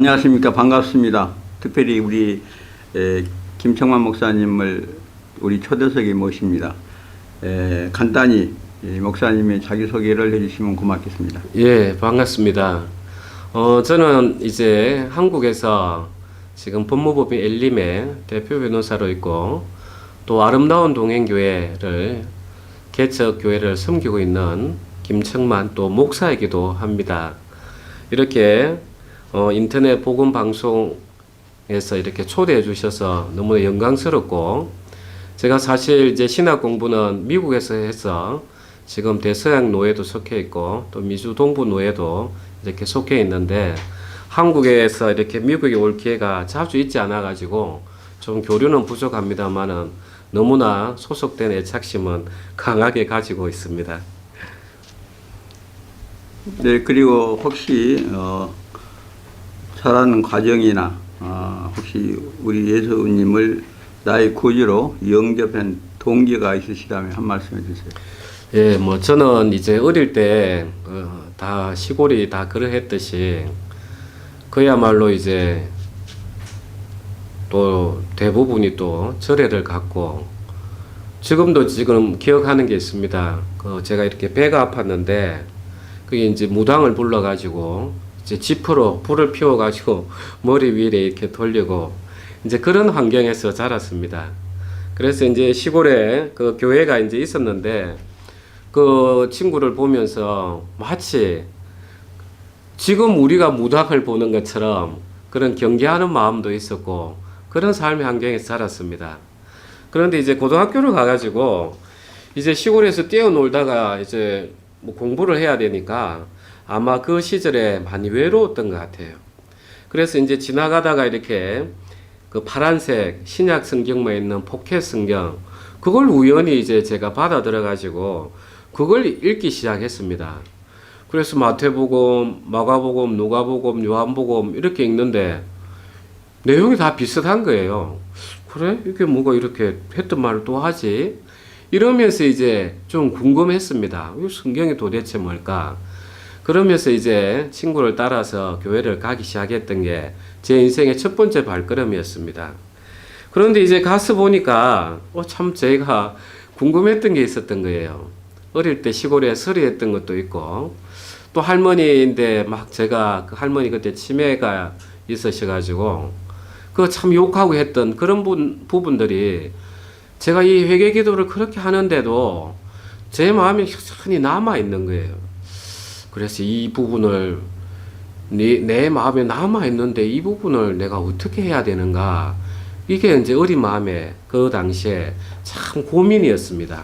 안녕하십니까. 반갑습니다. 특별히 우리 김청만 목사님을 우리 초대석에 모십니다. 간단히 목사님의 자기소개를 해주시면 고맙겠습니다. 예, 반갑습니다. 저는 이제 한국에서 지금 법무법인 엘림의 대표 변호사로 있고 또 아름다운 동행교회를 개척교회를 섬기고 있는 김청만 또 목사이기도 합니다. 이렇게 인터넷 복음 방송에서 이렇게 초대해 주셔서 너무나 영광스럽고, 제가 사실 이제 신학 공부는 미국에서 해서 지금 대서양 노회도 속해 있고 또 미주 동부 노회도 이렇게 속해 있는데, 한국에서 이렇게 미국에 올 기회가 자주 있지 않아 가지고 좀 교류는 부족합니다만은 너무나 소속된 애착심은 강하게 가지고 있습니다. 네, 그리고 혹시 자라는 과정이나 혹시 우리 예수님을 나의 구주로 영접한 동기가 있으시다면 한 말씀 해주세요. 예, 뭐 저는 이제 어릴 때 다 시골이 다 그러했듯이 그야말로 이제 또 대부분이 또 절에를 갔고, 지금도 지금 기억하는 게 있습니다. 제가 이렇게 배가 아팠는데 그게 이제 무당을 불러가지고 이제 지프로 불을 피워가지고 머리 위에 이렇게 돌리고 이제 그런 환경에서 자랐습니다. 그래서 이제 시골에 그 교회가 이제 있었는데 그 친구를 보면서 마치 지금 우리가 무당을 보는 것처럼 그런 경계하는 마음도 있었고 그런 삶의 환경에서 자랐습니다. 그런데 이제 고등학교를 가가지고 이제 시골에서 뛰어놀다가 이제 뭐 공부를 해야 되니까 아마 그 시절에 많이 외로웠던 것 같아요. 그래서 이제 지나가다가 이렇게 그 파란색 신약 성경만 있는 포켓 성경, 그걸 우연히 이제 제가 받아 들어가지고 그걸 읽기 시작했습니다. 그래서 마태복음, 마가복음, 누가복음, 요한복음 이렇게 읽는데 내용이 다 비슷한 거예요. 그래? 이게 뭐가 이렇게 했던 말을 또 하지? 이러면서 이제 좀 궁금했습니다. 이 성경이 도대체 뭘까? 그러면서 이제 친구를 따라서 교회를 가기 시작했던 게 제 인생의 첫 번째 발걸음이었습니다. 그런데 이제 가서 보니까 참 제가 궁금했던 게 있었던 거예요. 어릴 때 시골에 서리했던 것도 있고 또 할머니인데 막 제가 그 할머니 그때 치매가 있으셔가지고 그 참 욕하고 했던 그런 부분들이 제가 이 회개 기도를 그렇게 하는데도 제 마음에 여전히 남아 있는 거예요. 그래서 이 부분을 내 마음에 남아 있는데 이 부분을 내가 어떻게 해야 되는가, 이게 이제 어린 마음에 그 당시에 참 고민이었습니다.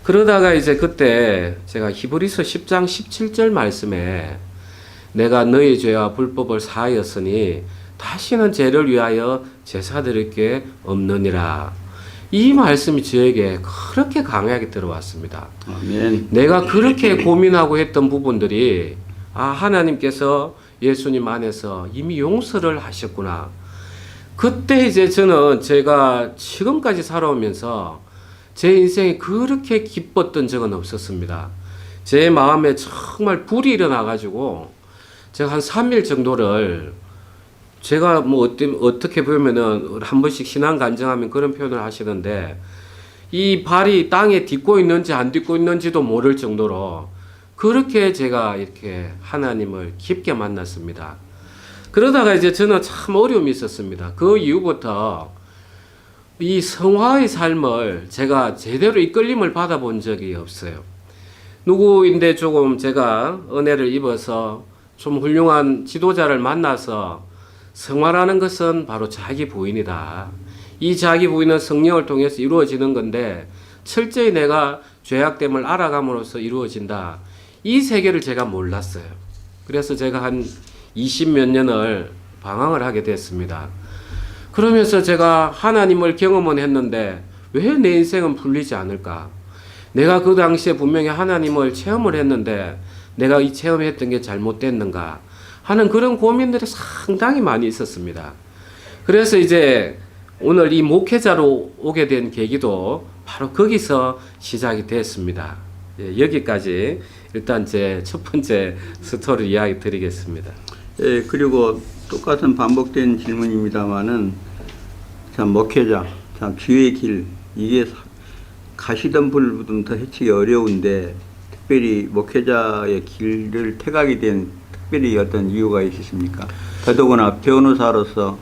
그러다가 이제 그때 제가 히브리서 10장 17절 말씀에 내가 너희 죄와 불법을 사하였으니 다시는 죄를 위하여 제사 드릴 게 없느니라. 이 말씀이 저에게 그렇게 강하게 들어왔습니다. 아멘. 내가 그렇게 고민하고 했던 부분들이 하나님께서 예수님 안에서 이미 용서를 하셨구나. 그때 이제 저는 제가 지금까지 살아오면서 제 인생에 그렇게 기뻤던 적은 없었습니다. 제 마음에 정말 불이 일어나가지고 제가 한 3일 정도를, 제가 뭐 어떻게 보면은 한 번씩 신앙 간증하면 그런 표현을 하시는데 이 발이 땅에 딛고 있는지 안 딛고 있는지도 모를 정도로 그렇게 제가 이렇게 하나님을 깊게 만났습니다. 그러다가 이제 저는 참 어려움이 있었습니다. 그 이후부터 이 성화의 삶을 제가 제대로 이끌림을 받아본 적이 없어요. 누구인데 조금 제가 은혜를 입어서 좀 훌륭한 지도자를 만나서 성화라는 것은 바로 자기 부인이다. 이 자기 부인은 성령을 통해서 이루어지는 건데 철저히 내가 죄악됨을 알아감으로써 이루어진다. 이 세계를 제가 몰랐어요. 그래서 제가 한 20몇 년을 방황을 하게 됐습니다. 그러면서 제가 하나님을 경험은 했는데 왜 내 인생은 풀리지 않을까? 내가 그 당시에 분명히 하나님을 체험을 했는데 내가 이 체험했던 게 잘못됐는가 하는 그런 고민들이 상당히 많이 있었습니다. 그래서 이제 오늘 이 목회자로 오게 된 계기도 바로 거기서 시작이 됐습니다. 여기까지 일단 제 첫 번째 스토리 이야기 드리겠습니다. 예, 그리고 똑같은 반복된 질문입니다만은 참 목회자, 참 주의 길 이게 가시던 불보다 해치기 어려운데 특별히 목회자의 길을 택하게 된 특별히 어떤 이유가 있으십니까? 더더구나 변호사로서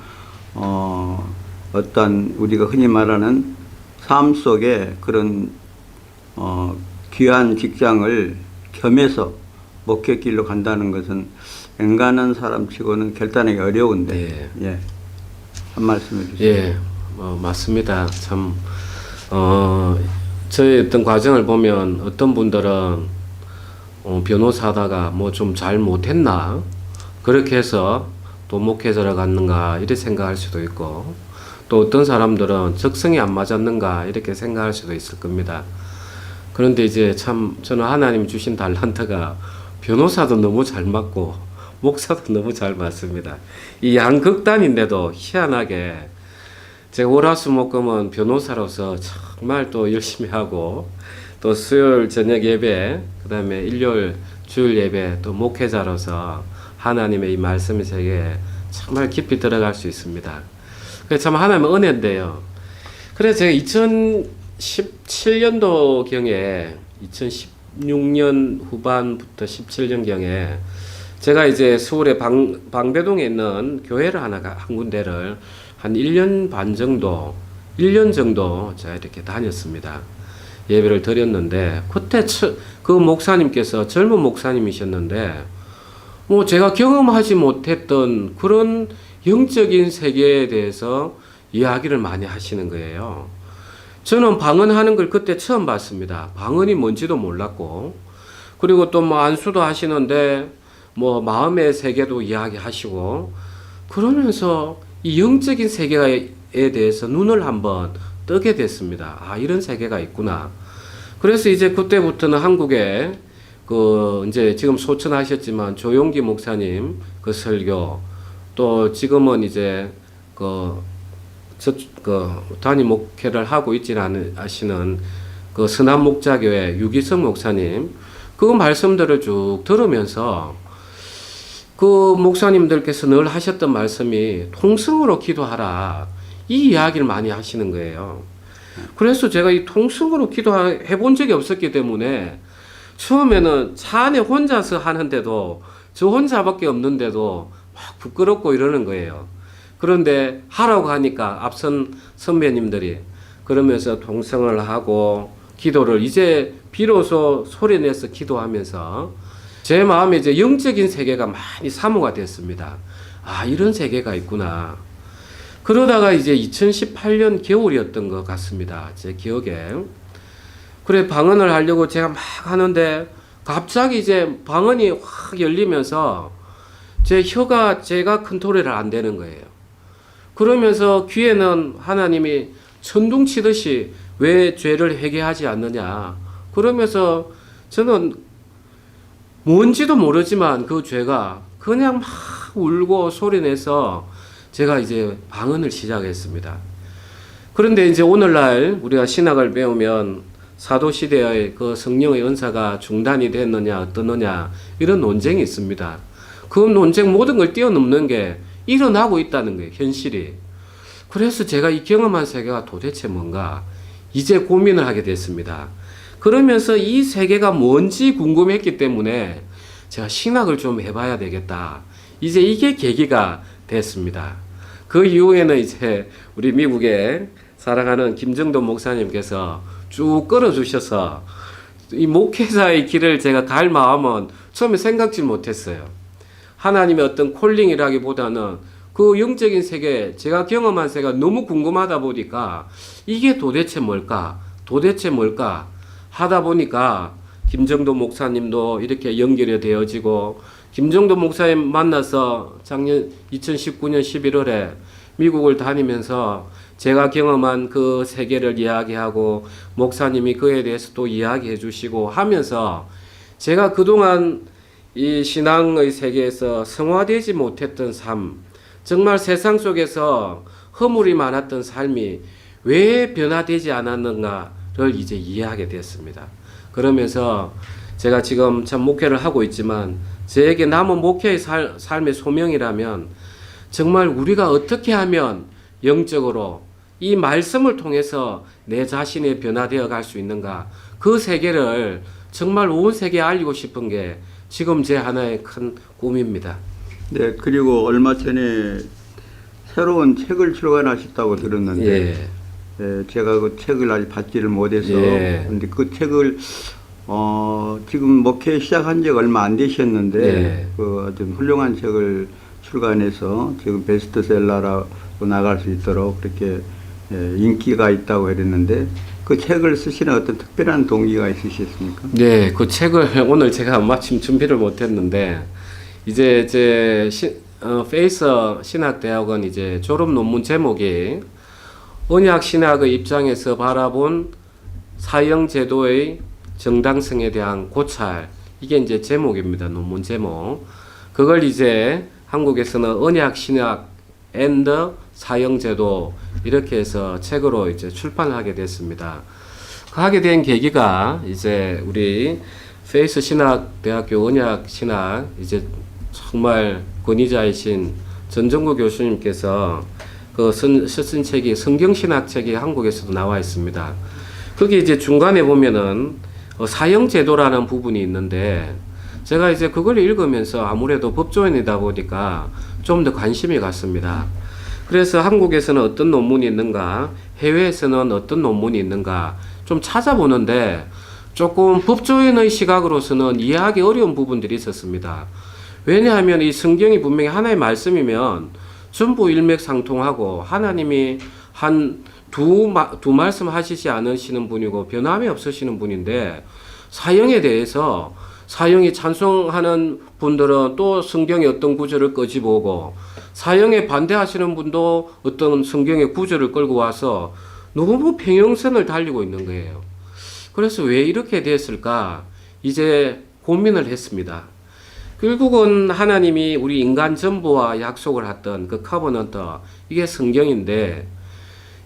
어떤 우리가 흔히 말하는 삶 속에 그런 귀한 직장을 겸해서 목회길로 간다는 것은 엔간한 사람치고는 결단하기 어려운데 예, 한 말씀 해주세요. 예, 맞습니다. 참 저의 어떤 과정을 보면 어떤 분들은 변호사다가 뭐 좀 잘 못했나 그렇게 해서 또 목회자로 갔는가 이렇게 생각할 수도 있고, 또 어떤 사람들은 적성이 안 맞았는가 이렇게 생각할 수도 있을 겁니다. 그런데 이제 참 저는 하나님 주신 달란트가 변호사도 너무 잘 맞고 목사도 너무 잘 맞습니다. 이 양극단인데도 희한하게 제가 월화수목금은 변호사로서 정말 또 열심히 하고, 또 수요일 저녁 예배, 그 다음에 일요일 주일 예배, 또 목회자로서 하나님의 이 말씀 세계에 정말 깊이 들어갈 수 있습니다. 그게 참 하나님의 은혜인데요. 그래서 제가 2017년도경에 2016년 후반부터 17년경에 제가 이제 서울의 방배동에 있는 교회를 한 군데를 한 1년 반 정도, 1년 정도 제가 이렇게 다녔습니다. 예배를 드렸는데, 그때 그 목사님께서 젊은 목사님이셨는데, 뭐 제가 경험하지 못했던 그런 영적인 세계에 대해서 이야기를 많이 하시는 거예요. 저는 방언하는 걸 그때 처음 봤습니다. 방언이 뭔지도 몰랐고, 그리고 또 뭐 안수도 하시는데, 뭐 마음의 세계도 이야기하시고, 그러면서 이 영적인 세계에 대해서 눈을 한번 뜨게 됐습니다. 아, 이런 세계가 있구나. 그래서 이제 그때부터는 한국에 이제 지금 소천하셨지만 조용기 목사님 그 설교, 또 지금은 이제 단임 목회를 하고 있지는 않으시는 그 선한목자교회 유기성 목사님 그 말씀들을 쭉 들으면서 그 목사님들께서 늘 하셨던 말씀이 통성으로 기도하라, 이 이야기를 많이 하시는 거예요. 그래서 제가 이 통성으로 기도해 본 적이 없었기 때문에 처음에는 차 안에 혼자서 하는데도, 저 혼자밖에 없는데도 막 부끄럽고 이러는 거예요. 그런데 하라고 하니까 앞선 선배님들이 그러면서 통성을 하고 기도를 이제 비로소 소리내서 기도하면서 제 마음에 이제 영적인 세계가 많이 사모가 됐습니다. 아, 이런 세계가 있구나. 그러다가 이제 2018년 겨울이었던 것 같습니다. 제 기억에. 그래, 방언을 하려고 제가 막 하는데 갑자기 이제 방언이 확 열리면서 제 혀가 제가 컨트롤이 안 되는 거예요. 그러면서 귀에는 하나님이 천둥치듯이 왜 죄를 회개하지 않느냐. 그러면서 저는 뭔지도 모르지만 그 죄가 그냥 막 울고 소리내서 제가 이제 방언을 시작했습니다. 그런데 이제 오늘날 우리가 신학을 배우면 사도시대의 그 성령의 은사가 중단이 됐느냐 어떠느냐 이런 논쟁이 있습니다. 그 논쟁 모든 걸 뛰어넘는 게 일어나고 있다는 거예요, 현실이. 그래서 제가 이 경험한 세계가 도대체 뭔가 이제 고민을 하게 됐습니다. 그러면서 이 세계가 뭔지 궁금했기 때문에 제가 신학을 좀 해봐야 되겠다. 이제 이게 계기가 됐습니다. 그 이후에는 이제 우리 미국의 사랑하는 김정도 목사님께서 쭉 끌어주셔서 이 목회자의 길을 제가 갈 마음은 처음에 생각지 못했어요. 하나님의 어떤 콜링이라기보다는 그 영적인 세계, 제가 경험한 세계가 너무 궁금하다 보니까 이게 도대체 뭘까? 도대체 뭘까? 하다 보니까 김정도 목사님도 이렇게 연결이 되어지고, 김정도 목사님 만나서 작년 2019년 11월에 미국을 다니면서 제가 경험한 그 세계를 이야기하고 목사님이 그에 대해서 또 이야기해 주시고 하면서 제가 그동안 이 신앙의 세계에서 성화되지 못했던 삶, 정말 세상 속에서 허물이 많았던 삶이 왜 변화되지 않았는가를 이제 이해하게 됐습니다. 그러면서 제가 지금 참 목회를 하고 있지만 저에게 남은 목회의 삶의 소명이라면 정말 우리가 어떻게 하면 영적으로 이 말씀을 통해서 내 자신이 변화되어 갈 수 있는가, 그 세계를 정말 온 세계에 알리고 싶은 게 지금 제 하나의 큰 꿈입니다. 네, 그리고 얼마 전에 새로운 책을 출간하셨다고 들었는데, 예. 예, 제가 그 책을 아직 받지를 못해서, 예. 근데 그 책을 지금 목회 시작한 지가 얼마 안 되셨는데, 예. 그 아주 훌륭한 책을 출간해서 지금 베스트셀러로 나갈 수 있도록 그렇게 인기가 있다고 그랬는데, 그 책을 쓰시는 어떤 특별한 동기가 있으셨습니까? 네, 그 책을 오늘 제가 마침 준비를 못했는데 이제 제 페이서 신학대학원 이제 졸업 논문 제목이 언약 신학의 입장에서 바라본 사형 제도의 정당성에 대한 고찰, 이게 이제 제목입니다. 논문 제목. 그걸 이제 한국에서는 언약 신학 앤더 사형 제도 이렇게 해서 책으로 이제 출판하게 됐습니다. 하게 된 계기가 이제 우리 페이스 신학대학교 언약 신학 이제 정말 권위자이신 전정구 교수님께서 그 쓰신 책이 성경신학 책이 한국에서도 나와 있습니다. 거기 이제 중간에 보면은 사형제도라는 부분이 있는데 제가 이제 그걸 읽으면서 아무래도 법조인이다 보니까 좀 더 관심이 갔습니다. 그래서 한국에서는 어떤 논문이 있는가, 해외에서는 어떤 논문이 있는가 좀 찾아보는데 조금 법조인의 시각으로서는 이해하기 어려운 부분들이 있었습니다. 왜냐하면 이 성경이 분명히 하나의 말씀이면 전부 일맥상통하고 하나님이 두 말씀 하시지 않으시는 분이고 변함이 없으시는 분인데 사형에 대해서 사형이 찬송하는 분들은 또 성경의 어떤 구절을 꺼집어오고 사형에 반대하시는 분도 어떤 성경의 구절을 끌고 와서 너무 평행선을 달리고 있는 거예요. 그래서 왜 이렇게 됐을까 이제 고민을 했습니다. 결국은 하나님이 우리 인간 전부와 약속을 했던 그 커버넌트, 이게 성경인데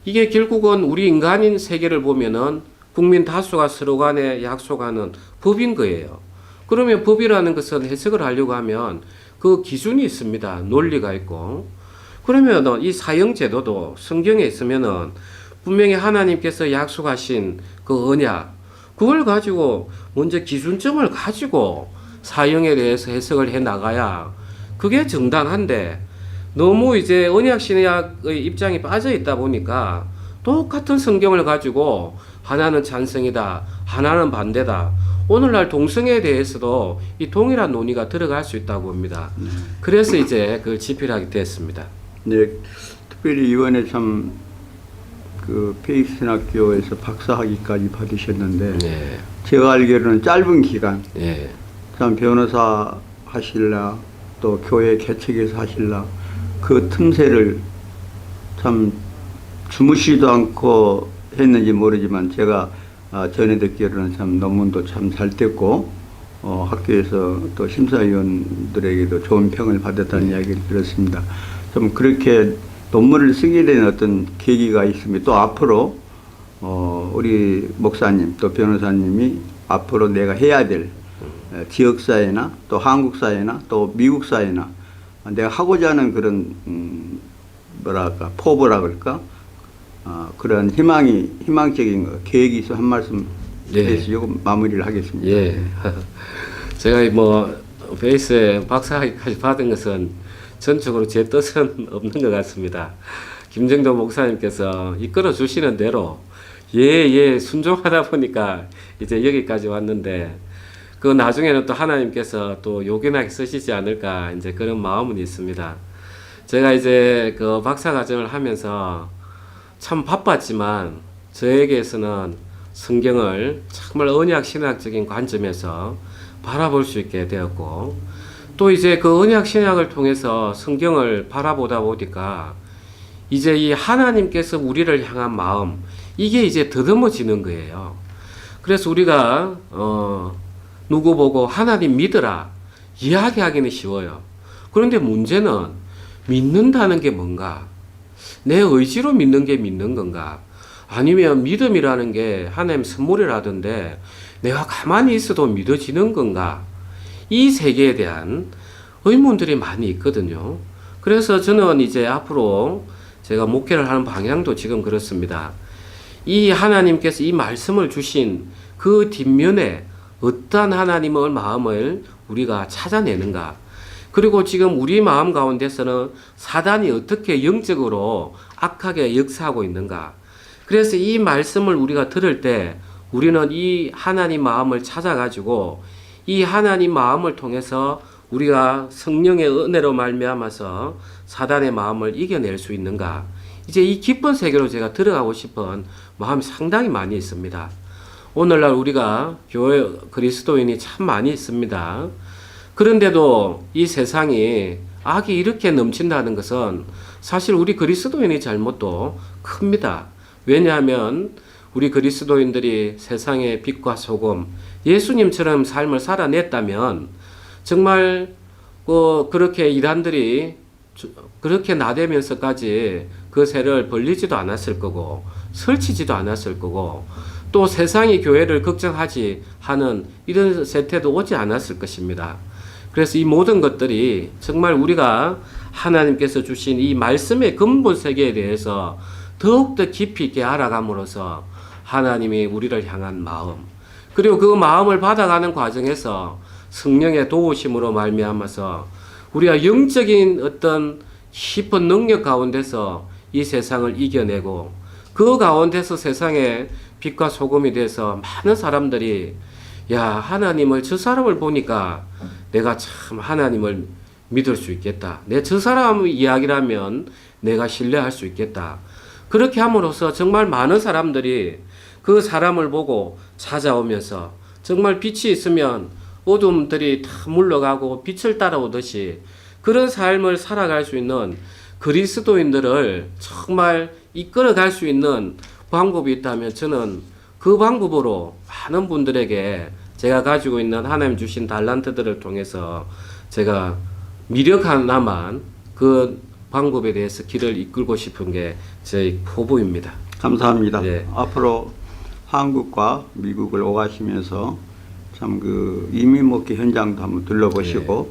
이게 결국은 우리 인간인 세계를 보면은 국민 다수가 서로 간에 약속하는 법인 거예요. 그러면 법이라는 것은 해석을 하려고 하면 그 기준이 있습니다. 논리가 있고. 그러면 이 사형제도도 성경에 있으면은 분명히 하나님께서 약속하신 그 언약, 그걸 가지고 먼저 기준점을 가지고 사형에 대해서 해석을 해 나가야 그게 정당한데 너무 이제 언약신약의 입장이 빠져 있다 보니까 똑같은 성경을 가지고 하나는 찬성이다, 하나는 반대다. 오늘날 동성애에 대해서도 이 동일한 논의가 들어갈 수 있다고 봅니다. 그래서 이제 그걸 집필하게 됐습니다. 네, 특별히 이번에 참 그 페이스신학교에서 박사학위까지 받으셨는데 네. 제가 알기로는 짧은 기간, 예. 참 변호사 하실라 또 교회 개척에서 하실라 그 틈새를 참 주무시지도 않고 했는지 모르지만 제가 전에 듣기로는 참 논문도 참 잘 됐고 학교에서 또 심사위원들에게도 좋은 평을 받았다는 이야기를 들었습니다. 좀 그렇게 논문을 쓰게 된 어떤 계기가 있으면 또 앞으로 우리 목사님 또 변호사님이 앞으로 내가 해야 될 지역사회나 또 한국사회나 또 미국사회나 내가 하고자 하는 그런 뭐랄까 포부라 그럴까 그런 희망적인 거, 계획이 있어 한 말씀 해주시고 마무리를 하겠습니다. 예. 제가 뭐 베이스에 박사학위까지 받은 것은 전적으로 제 뜻은 없는 것 같습니다. 김정도 목사님께서 이끌어 주시는 대로 순종하다 보니까 이제 여기까지 왔는데 그 나중에는 또 하나님께서 또 요긴하게 쓰시지 않을까 이제 그런 마음은 있습니다. 제가 이제 그 박사과정을 하면서 참 바빴지만 저에게서는 성경을 정말 언약 신학적인 관점에서 바라볼 수 있게 되었고 또 이제 그 언약 신학을 통해서 성경을 바라보다 보니까 이제 이 하나님께서 우리를 향한 마음, 이게 이제 더듬어지는 거예요. 그래서 우리가 누구 보고 하나님 믿으라 이야기하기는 쉬워요. 그런데 문제는 믿는다는 게 뭔가? 내 의지로 믿는 게 믿는 건가? 아니면 믿음이라는 게 하나님 선물이라던데 내가 가만히 있어도 믿어지는 건가? 이 세계에 대한 의문들이 많이 있거든요. 그래서 저는 이제 앞으로 제가 목회를 하는 방향도 지금 그렇습니다. 이 하나님께서 이 말씀을 주신 그 뒷면에 어떠한 하나님의 마음을 우리가 찾아내는가. 그리고 지금 우리 마음 가운데서는 사단이 어떻게 영적으로 악하게 역사하고 있는가. 그래서 이 말씀을 우리가 들을 때 우리는 이 하나님 마음을 찾아가지고 이 하나님 마음을 통해서 우리가 성령의 은혜로 말미암아서 사단의 마음을 이겨낼 수 있는가. 이제 이 깊은 세계로 제가 들어가고 싶은 마음이 상당히 많이 있습니다. 오늘날 우리가 교회 그리스도인이 참 많이 있습니다. 그런데도 이 세상이 악이 이렇게 넘친다는 것은 사실 우리 그리스도인의 잘못도 큽니다. 왜냐하면 우리 그리스도인들이 세상의 빛과 소금, 예수님처럼 삶을 살아냈다면 정말 그렇게 이단들이 그렇게 나대면서까지 그 세를 벌리지도 않았을 거고 설치지도 않았을 거고 또 세상이 교회를 걱정하지 하는 이런 세태도 오지 않았을 것입니다. 그래서 이 모든 것들이 정말 우리가 하나님께서 주신 이 말씀의 근본 세계에 대해서 더욱더 깊이 있게 알아감으로써 하나님이 우리를 향한 마음, 그리고 그 마음을 받아가는 과정에서 성령의 도우심으로 말미암아서 우리가 영적인 어떤 깊은 능력 가운데서 이 세상을 이겨내고 그 가운데서 세상의 빛과 소금이 돼서 많은 사람들이 야, 하나님을 저 사람을 보니까 내가 참 하나님을 믿을 수 있겠다. 내 저 사람 이야기라면 내가 신뢰할 수 있겠다. 그렇게 함으로써 정말 많은 사람들이 그 사람을 보고 찾아오면서 정말 빛이 있으면 어둠들이 다 물러가고 빛을 따라오듯이 그런 삶을 살아갈 수 있는 그리스도인들을 정말 이끌어갈 수 있는 방법이 있다면 저는 그 방법으로 많은 분들에게 제가 가지고 있는 하나님 주신 달란트들을 통해서 제가 미력 하나만 그 방법에 대해서 길을 이끌고 싶은 게 제 포부입니다. 감사합니다. 네. 앞으로 한국과 미국을 오가시면서 참 그 이민 목회 현장도 한번 둘러보시고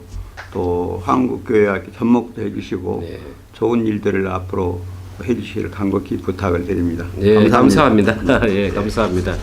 또 한국 교회와 접목도 해주시고 좋은 일들을 앞으로 해주시기를 간곡히 부탁을 드립니다. 예, 감사합니다. 예, 감사합니다.